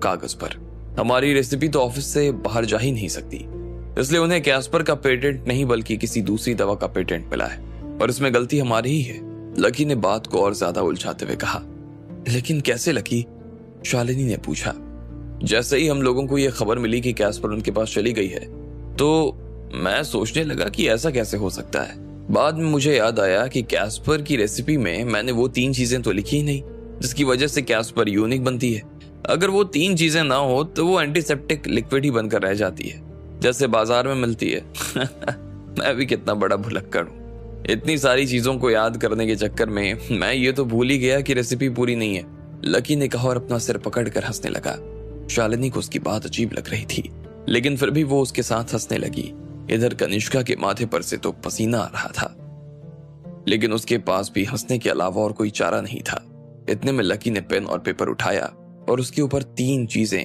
Speaker 1: कागज पर। हमारी रेसिपी तो ऑफिस से बाहर जा ही नहीं सकती, इसलिए उन्हें कैस्पर का पेटेंट नहीं बल्कि किसी दूसरी दवा का पेटेंट मिला है और इसमें गलती हमारी ही है। लकी ने बात को और ज्यादा उलझाते हुए कहा। लेकिन कैसे लकी? शालिनी ने पूछा। जैसे ही हम लोगों को यह खबर मिली कि कैस्पर उनके पास चली गई है तो मैं सोचने लगा कि ऐसा कैसे हो सकता है। बाद में मुझे याद आया कि कैस्पर की रेसिपी में मैंने वो 3 चीजें तो लिखी ही नहीं जिसकी वजह से कैस्पर यूनिक बनती है। अगर वो 3 चीजें ना हो तो वो एंटीसेप्टिक लिक्विड ही बनकर रह जाती है जैसे बाजार में मिलती है। मैं भी कितना बड़ा भुलक्कड़ हूँ। इतनी सारी चीजों को याद करने के चक्कर में मैं ये तो भूल ही गया कि रेसिपी पूरी नहीं है, लकी ने कहा और अपना सिर पकड़कर हंसने लगा। शालिनी को उसकी बात अजीब लग रही थी, लेकिन फिर भी वो उसके साथ हंसने लगी। इधर कनिष्का के माथे पर से तो पसीना आ रहा था, लेकिन उसके पास भी हंसने के अलावा और कोई चारा नहीं था। इतने में लकी ने पेन और पेपर उठाया और उसके ऊपर 3 चीजें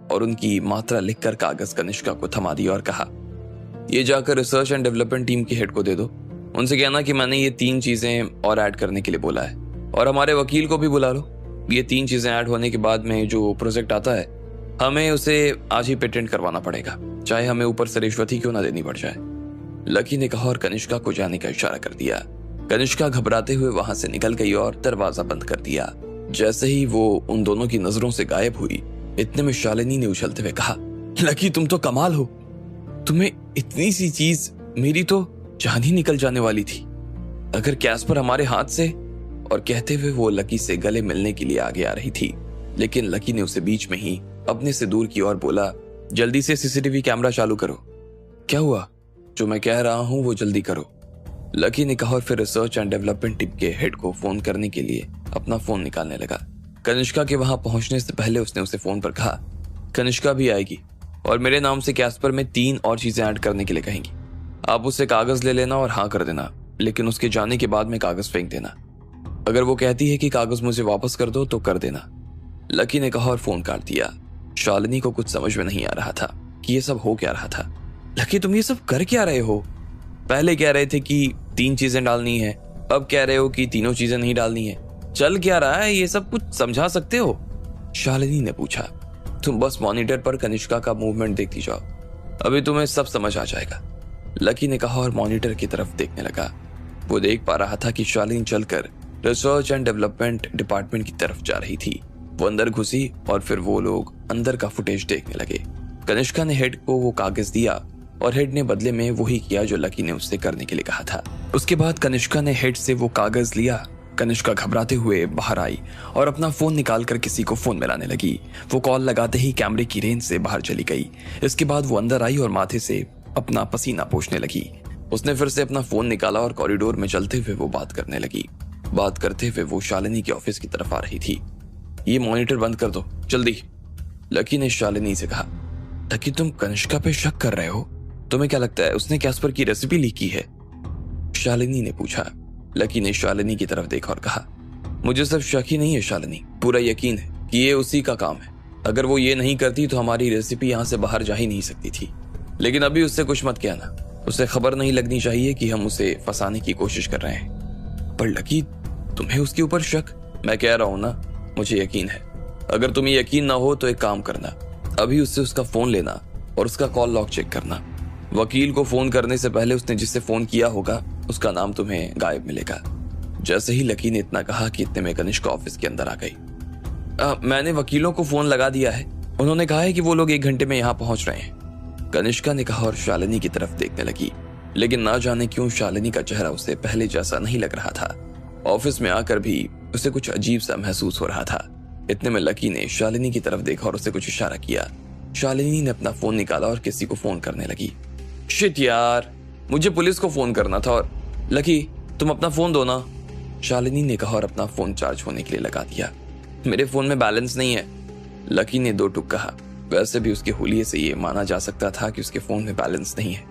Speaker 1: और उनकी मात्रा लिखकर कागज कनिष्का को थमा दिया और कहा, ये जाकर रिसर्च एंड डेवलपमेंट टीम के हेड को दे दो। उनसे कहना कि मैंने ये 3 चीजें और ऐड करने के लिए बोला है, और हमारे वकील को भी बुला लो। ये 3 चीजें ऐड होने के बाद में जो प्रोजेक्ट आता है हमें उसे आज ही पेटेंट करवाना पड़ेगा, चाहे हमें ऊपर से रिश्वत ही क्यों ना देनी पड़ जाए, लकी ने कहा और कनिष्का को जाने का इशारा कर दिया। कनिष्का घबराते हुए वहां से निकल गई और दरवाजा बंद कर दिया। जैसे ही वो उन दोनों की नजरों से गायब हुई, इतने में शालिनी ने उछलते हुए कहा, लकी तुम तो कमाल हो, तुम्हें इतनी सी चीज, मेरी तो जान ही निकल जाने वाली थी अगर कैस्पर हमारे हाथ से। और कहते हुए वो लकी से गले मिलने के लिए आगे आ रही थी, लेकिन लकी ने उसे बीच में ही अपने से दूर की ओर बोला, जल्दी से सीसीटीवी कैमरा चालू करो। क्या हुआ? जो मैं कह रहा हूं वो जल्दी करो, लकी ने कहा और फिर रिसर्च एंड डेवलपमेंट टीम के हेड को फोन करने के लिए अपना फोन निकालने लगा। कनिष्का के वहां पहुंचने से पहले उसने उसे फोन पर कहा, कनिष्का भी आएगी और मेरे नाम से कैस्पर में 3 और चीजें ऐड करने के लिए कहेंगी। आप उससे कागज ले लेना और हाँ कर देना, लेकिन उसके जाने के बाद में कागज फेंक देना। अगर वो कहती है कि कागज मुझे वापस कर दो तो कर देना, लकी ने कहा और फोन काट दिया। शालिनी को कुछ समझ में नहीं आ रहा था कि ये सब हो क्या रहा था। लकी तुम ये सब कर क्या रहे हो? पहले कह रहे थे कि 3 चीजें डालनी है, अब कह रहे हो कि तीनों चीजें नहीं डालनी है। चल क्या रहा है? ये सब कुछ समझा सकते हो? शालिनी ने पूछा। तुम बस मॉनिटर पर कनिष्का का मूवमेंट देखती जाओ, अभी तुम्हें सब समझ आ जाएगा, लकी ने कहा और मॉनिटर की तरफ देखने लगा। वो देख पा रहा था कि शालिनी चलकर रिसर्च एंड डेवलपमेंट डिपार्टमेंट की तरफ जा रही थी। वो अंदर घुसी और फिर वो लोग अंदर का फुटेज देखने लगे। कनिष्का ने हेड को वो कागज दिया और हेड ने बदले में वही किया जो लकी ने उससे करने के लिए कहा था। उसके बाद कनिष्का ने हेड से वो कागज लिया। कनिष्का घबराते हुए बाहर आई और अपना फोन निकालकर किसी को फोन मिलाने लगी। वो कॉल लगाते ही कैमरे की रेंज से बाहर चली गई। इसके बाद वो अंदर आई और माथे से अपना पसीना पोंछने लगी। उसने फिर से अपना फोन निकाला और कॉरिडोर में चलते हुए वो बात करने लगी। बात करते हुए वो शालिनी के ऑफिस की तरफ आ रही थी। ये मॉनिटर बंद कर दो जल्दी, लकी ने शालिनी से कहा। लकी तुम कनिष्का पे शक कर रहे हो? तुम्हें क्या लगता है उसने कैस्पर की रेसिपी लीक की है? शालिनी ने पूछा। लकी ने शालिनी की तरफ देखा और कहा, मुझे सिर्फ शक ही नहीं है शालिनी, पूरा यकीन है कि ये उसी का काम है। अगर वो ये नहीं करती तो हमारी रेसिपी यहाँ से बाहर जा ही नहीं सकती थी। लेकिन अभी उससे कुछ मत कहना, उसे खबर नहीं लगनी चाहिए कि हम उसे फंसाने की कोशिश कर रहे हैं। पर लकी, तुम्हें उसके ऊपर शक? मैं कह रहा हूं ना, मुझे यकीन है। अगर तुम्हें यकीन ना हो तो एक काम करना, अभी उससे उसका फोन लेना और उसका कॉल लॉग चेक करना। वकील को फोन करने से पहले उसने जिससे फोन किया होगा उसका नाम तुम्हें गायब मिलेगा। जैसे ही लकी ने इतना कहा कि इतने में कनिष्का ऑफिस के अंदर आ गई। मैंने वकीलों को फोन लगा दिया है, उन्होंने कहा है कि वो लोग 1 घंटे में यहाँ पहुंच रहे हैं, कनिष्का ने कहा और शालिनी की तरफ देखने लगी। लेकिन ना जाने क्यों शालिनी का चेहरा उसे पहले जैसा नहीं लग रहा था। ऑफिस में आकर भी उसे कुछ अजीब सा महसूस हो रहा था। इतने में लकी ने शालिनी की तरफ देखा और उसे कुछ इशारा किया। शालिनी ने अपना फोन निकाला और किसी को फोन करने लगी। शिट यार, मुझे पुलिस को फोन करना था। और लकी, तुम अपना फोन दो ना, शालिनी ने कहा और अपना फोन चार्ज होने के लिए लगा दिया। मेरे फोन में बैलेंस नहीं है, लकी ने 2 टुक कहा। वैसे भी उसके हुलिये से ये माना जा सकता था कि उसके फोन में बैलेंस नहीं है।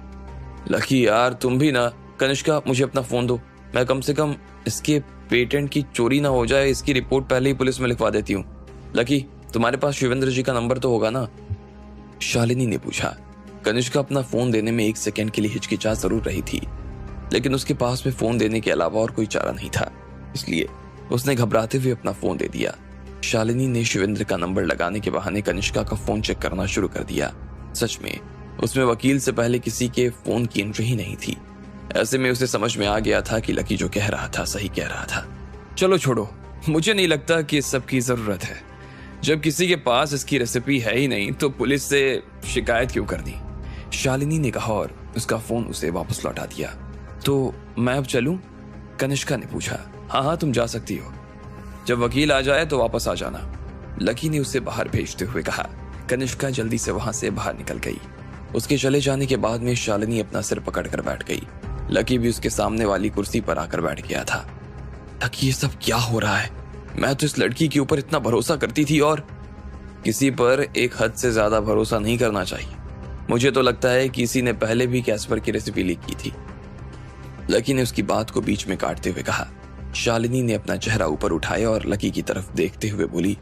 Speaker 1: लकी यार, तुम भी ना। कनिष्का, मुझे अपना फोन दो, मैं कम से कम इसके पेटेंट की चोरी ना हो जाए, इसकी रिपोर्ट पहले ही पुलिस में लिखवा देती हूँ। लकी, तुम्हारे पास शिवेंद्र जी का नंबर तो होगा ना, शालिनी ने पूछा। कनिष्का अपना फोन देने में 1 सेकंड के लिए हिचकिचा जरूर रही थी, लेकिन उसके पास में फोन देने के अलावा और कोई चारा नहीं था, इसलिए उसने घबराते हुए अपना फोन दे दिया। शालिनी ने शिवेंद्र का नंबर लगाने के बहाने कनिष्का का फोन चेक करना शुरू कर दिया। सच में उसमें वकील से पहले किसी के फोन की एंट्री ही नहीं थी। ऐसे में उसे समझ में आ गया था कि लकी जो कह रहा था सही कह रहा था। चलो छोड़ो, मुझे नहीं लगता कि इस सब की जरूरत है। जब किसी के पास इसकी रेसिपी है ही नहीं तो पुलिस से शिकायत क्यों कर दी, शालिनी ने कहा और उसका फोन उसे वापस लौटा दिया। तो मैं अब चलूं, कनिष्का ने पूछा। हाँ, तुम जा सकती हो, जब वकील आ जाए तो वापस आ जाना, लकी ने उसे बाहर भेजते हुए कहा। कनिष्का जल्दी से वहां से बाहर निकल गई। उसके चले जाने के बाद में शालिनी अपना सिर पकड़कर बैठ गई। लकी भी उसके सामने वाली कुर्सी पर आकर बैठ गया था। लकी, ये सब क्या हो रहा है? मैं तो इस लड़की के ऊपर इतना भरोसा करती थी, और किसी पर एक हद से ज्यादा भरोसा नहीं करना चाहिए। मुझे तो लगता है कि किसी ने पहले भी कैस्पर की रेसिपी लीक की थी, लकी ने उसकी बात को बीच में काटते हुए कहा। शालिनी ने अपना चेहरा ऊपर उठाया और लकी की तरफ देखते हुए बोली,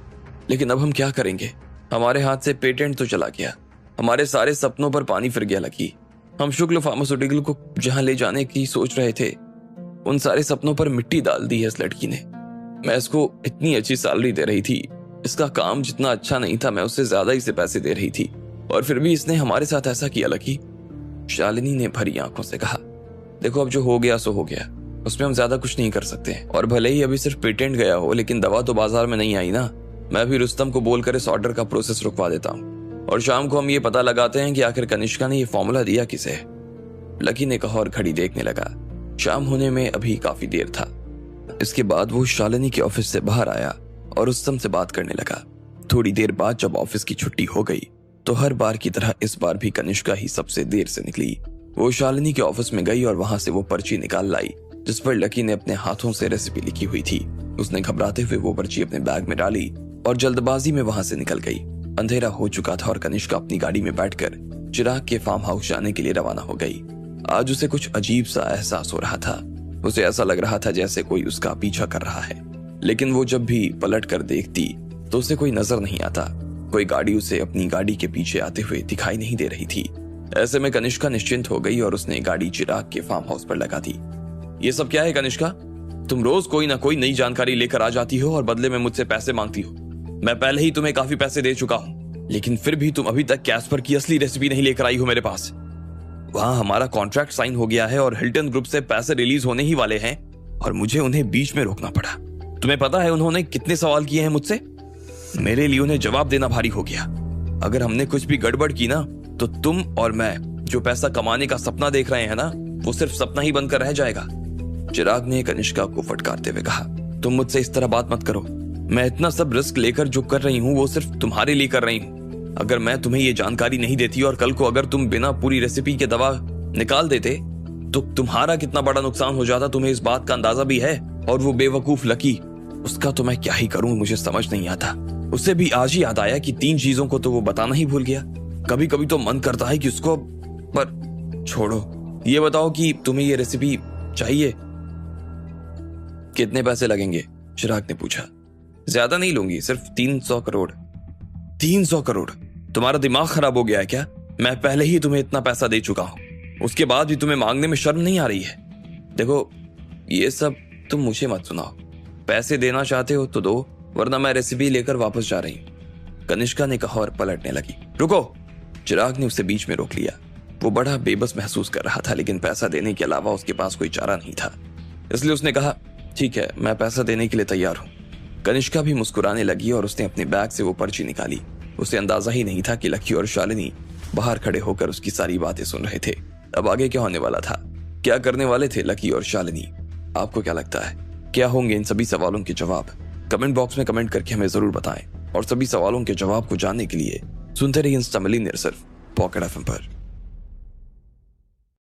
Speaker 1: लेकिन अब हम क्या करेंगे? हमारे हाथ से पेटेंट तो चला गया, हमारे सारे सपनों पर पानी फिर गया लकी। हम शुक्ल फार्मास्यूटिकल को जहां ले जाने की सोच रहे थे, उन सारे सपनों पर मिट्टी डाल दी है इस लड़की ने। मैं इसको इतनी अच्छी सैलरी दे रही थी, इसका काम जितना अच्छा नहीं था मैं उससे ज्यादा इसे पैसे दे रही थी, और फिर भी इसने हमारे साथ ऐसा किया लकी। शालिनी ने भरी आंखों से कहा, देखो अब जो हो गया सो हो गया, उसमें हम ज्यादा कुछ नहीं कर सकते। और भले ही अभी सिर्फ पेटेंट गया हो, लेकिन दवा तो बाजार में नहीं आई ना। मैं भी रुस्तम को बोलकर इस ऑर्डर का प्रोसेस रुकवा देता हूँ, और शाम को हम ये पता लगाते हैं कि आखिर कनिष्का ने ये फॉर्मूला दिया किसे, लकी ने कहा और घड़ी देखने लगा। शाम होने में अभी काफी देर था। इसके बाद वो शालिनी के ऑफिस से बाहर आया और रुस्तम से बात करने लगा। थोड़ी देर बाद जब ऑफिस की छुट्टी हो गई तो हर बार की तरह इस बार भी कनिष्का ही सबसे देर से निकली। वो शालिनी के ऑफिस में गई और वहां से वो पर्ची निकाल लाई जिस पर लकी ने अपने हाथों से रेसिपी लिखी हुई थी। उसने घबराते हुए वो पर्ची अपने बैग में डाली और जल्दबाजी में वहां से निकल गई। अंधेरा हो चुका था और कनिष्का अपनी गाड़ी में बैठकर चिराग के फार्म हाउस जाने के लिए रवाना हो गई। आज उसे कुछ अजीब सा एहसास हो रहा था। उसे ऐसा लग रहा था जैसे कोई उसका पीछा कर रहा है, लेकिन वो जब भी पलट कर देखती तो उसे कोई नजर नहीं आता। कोई गाड़ी उसे अपनी गाड़ी के पीछे आते हुए दिखाई नहीं दे रही थी। ऐसे में कनिष्का निश्चिंत हो गई और उसने गाड़ी चिराग के फार्म हाउस पर लगा दी। ये सब क्या है कनिष्का? तुम रोज कोई ना कोई नई जानकारी लेकर आ जाती हो और बदले में मुझसे पैसे मांगती हो। मैं पहले ही तुम्हें काफी पैसे दे चुका हूँ, लेकिन फिर भी तुम अभी तक कैस्पर की असली रेसिपी नहीं लेकर आई हो मेरे पास। वहां हमारा कॉन्ट्रैक्ट साइन हो गया है और हिल्टन ग्रुप से पैसे रिलीज होने ही वाले हैं और मुझे उन्हें बीच में रोकना पड़ा। तुम्हें पता है उन्होंने कितने सवाल किए हैं मुझसे? मेरे लिए उन्हें जवाब देना भारी हो गया। अगर हमने कुछ भी गड़बड़ की ना तो तुम और मैं जो पैसा कमाने का सपना देख रहे हैं ना, वो सिर्फ सपना ही बनकर रह जाएगा। चिराग ने कनिष्का को फटकारते हुए कहा, तुम मुझसे इस तरह बात मत करो। मैं इतना सब रिस्क लेकर जो कर रही हूँ वो सिर्फ तुम्हारे लिए कर रही हूँ। अगर मैं तुम्हें ये जानकारी नहीं देती और कल को अगर तुम बिना पूरी रेसिपी के दवा निकाल देते तो तुम्हारा कितना बड़ा नुकसान हो जाता तुम्हें इस बात का अंदाजा भी है। और वो बेवकूफ लकी, उसका तो मैं क्या ही करूं, मुझे समझ नहीं आता। उसे भी आज ही याद आया कि 3 चीजों को तो वो बताना ही भूल गया। कभी कभी तो मन करता है कि उसको, पर छोड़ो। ये बताओ कि तुम्हें ये रेसिपी चाहिए? कितने पैसे लगेंगे? चिराग ने पूछा। ज्यादा नहीं लूंगी, सिर्फ 300 करोड़। 300 करोड़? तुम्हारा दिमाग खराब हो गया है क्या? मैं पहले ही तुम्हें इतना पैसा दे चुका हूं। उसके बाद भी तुम्हें मांगने में शर्म नहीं आ रही है? देखो, ये सब तुम मुझे मत सुनाओ। पैसे देना चाहते हो तो दो, वरना मैं रेसिपी लेकर वापस जा रही हूँ, कनिष्का ने कहा और पलटने लगी। रुको, चिराग ने उसे बीच में रोक लिया। वो बड़ा बेबस महसूस कर रहा था, लेकिन पैसा देने के अलावा उसके पास कोई चारा नहीं था। इसलिए उसने कहा, ठीक है, मैं पैसा देने के लिए तैयार हूँ। कनिष्का भी मुस्कुराने लगी और उसने अपने बैग से वो पर्ची निकाली। उसे अंदाजा ही नहीं था कि लकी और शालिनी बाहर खड़े होकर उसकी सारी बातें सुन रहे थे। अब आगे क्या होने वाला था? क्या करने वाले थे लकी और शालिनी? आपको क्या लगता है, क्या होंगे इन सभी सवालों के जवाब? कमेंट बॉक्स में कमेंट करके हमें जरूर बताएं। और सभी सवालों के जवाब को जानने के लिए सुनते रहिए इंस्टा मिलियनेयर सिर्फ पॉकेट एफएम पर।